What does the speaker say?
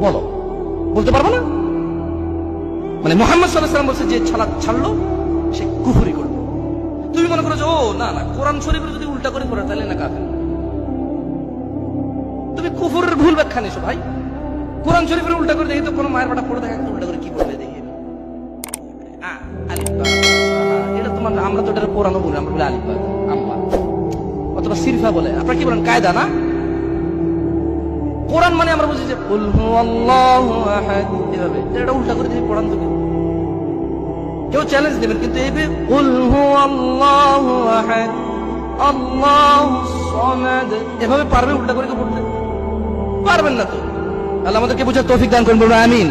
বলো, বলতে পারবো না? মানে মুহাম্মদ সাল্লাল্লাহু আলাইহি ওয়াসাল্লাম বলছে যে ছাড়লো সে কুফরি করবে। তুমি মনে করো যে ও না না, কোরআন শরীফের যদি উল্টা করে পড়ে তাহলে না কাফের। তুমি কুফরের ভুল ব্যাখ্যা নিছো ভাই। কোরআন শরীফের উল্টা করে দেখি তো কোনো মায়ের বাটা পড়ে দেখা, উল্টা করে কি পড়বে দেখি। আলিফ বা এটা তোমার, আমরা তো এটা কোরআনও বলি, আমরা বলি আলিফ বা আম্মা, অথবা সিরফা বলে। আপনারা কি বলেন? কায়দা না? কোরআন মানে আমরা বুঝি যে কুল হুয়াল্লাহু আহাদ, এভাবে। এটা উল্টা করে যদি পড়ান তো কেউ চ্যালেঞ্জ দেবেন, কিন্তু এইভাবে কুল হুয়াল্লাহু আহাদ আল্লাহুস সামাদ এভাবে পারবে উল্টা করে পড়তে? পারবেন না তো। আল্লাহ আমাদেরকে বুঝার তৌফিক দান করুন, বলুন আমিন।